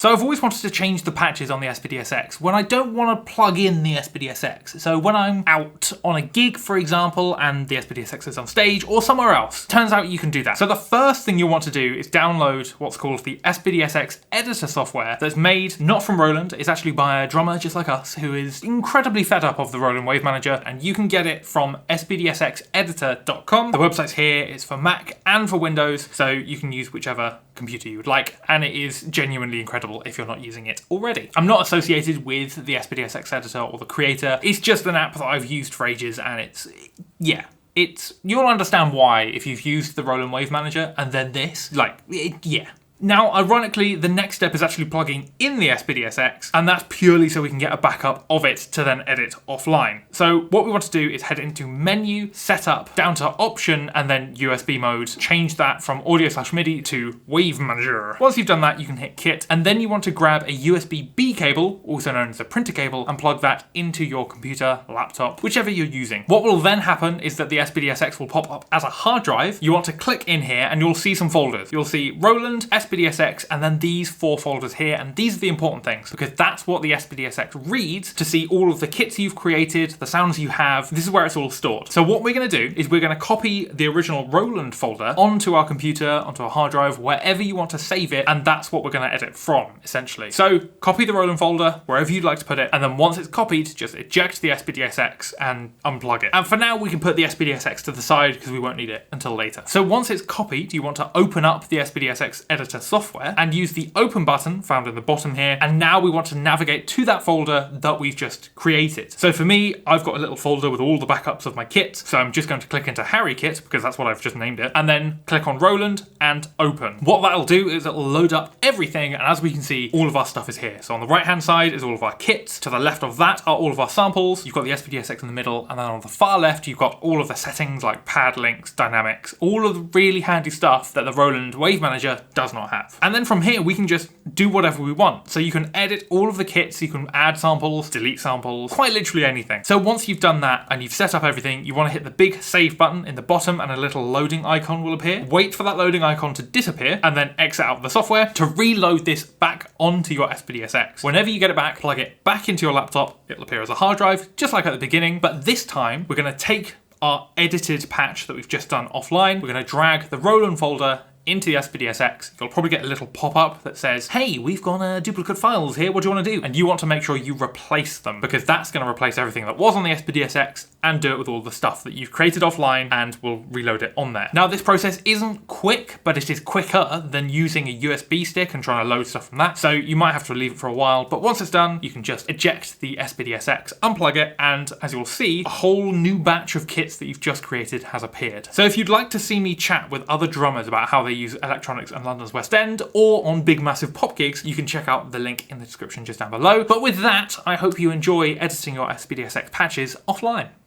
So I've always wanted to change the patches on the SPD-SX when I don't want to plug in the SPD-SX. So when I'm out on a gig, for example, and the SPD-SX is on stage or somewhere else, turns out you can do that. So the first thing you'll want to do is download what's called the SPD-SX Editor software that's made not from Roland. It's actually by a drummer just like us who is incredibly fed up of the Roland Wave Manager, and you can get it from SPD-SX Editor.com. The website's here. It's for Mac and for Windows, so you can use whichever computer you would like, and it is genuinely incredible if you're not using it already. I'm not associated with the SPD-SX Editor or the creator. It's just an app that I've used for ages, and you'll understand why if you've used the Roland Wave Manager and then this, yeah. Now, ironically, the next step is actually plugging in the SPD-SX, and that's purely so we can get a backup of it to then edit offline. So what we want to do is head into Menu, Setup, down to Option, and then USB mode. Change that from Audio/MIDI to Wave Manager. Once you've done that, you can hit Kit, and then you want to grab a USB-B cable, also known as the printer cable, and plug that into your computer, laptop, whichever you're using. What will then happen is that the SPD-SX will pop up as a hard drive. You want to click in here, and you'll see some folders. You'll see Roland, SPD-SX, and then these 4 folders here, and these are the important things because that's what the SPD-SX reads to see all of the kits you've created, the sounds you have. This is where it's all stored. So what we're going to do is we're going to copy the original Roland folder onto our computer, onto a hard drive, wherever you want to save it, and that's what we're going to edit from, essentially. So copy the Roland folder wherever you'd like to put it, and then once it's copied, just eject the SPD-SX and unplug it. And for now, we can put the SPD-SX to the side because we won't need it until later. So once it's copied, you want to open up the SPD-SX Editor software and use the open button found in the bottom here, and now we want to navigate to that folder that we've just created. So for me, I've got a little folder with all the backups of my kit, so I'm just going to click into Harry Kit because that's what I've just named it, and then click on Roland and open. What that'll do is it'll load up everything, and as we can see, all of our stuff is here. So on the right hand side is all of our kits, to the left of that are all of our samples, you've got the SPD-SX in the middle, and then on the far left you've got all of the settings like pad links, dynamics, all of the really handy stuff that the Roland Wave Manager does not have. And then from here we can just do whatever we want. So you can edit all of the kits, you can add samples, delete samples, quite literally anything. So once you've done that and you've set up everything, you want to hit the big save button in the bottom and a little loading icon will appear. Wait for that loading icon to disappear and then exit out of the software to reload this back onto your SPD-SX. Whenever you get it back, plug it back into your laptop. It'll appear as a hard drive, just like at the beginning, but this time we're going to take our edited patch that we've just done offline. We're going to drag the Roland folder into the SPD-SX. You'll probably get a little pop-up that says, hey, we've got duplicate files here, what do you want to do? And you want to make sure you replace them because that's going to replace everything that was on the SPD-SX and do it with all the stuff that you've created offline, and we'll reload it on there. Now this process isn't quick, but it is quicker than using a USB stick and trying to load stuff from that. So you might have to leave it for a while, but once it's done, you can just eject the SPD-SX, unplug it, and as you'll see, a whole new batch of kits that you've just created has appeared. So if you'd like to see me chat with other drummers about how they use electronics in London's West End or on big massive pop gigs, you can check out the link in the description just down below. But with that, I hope you enjoy editing your SPD-SX patches offline.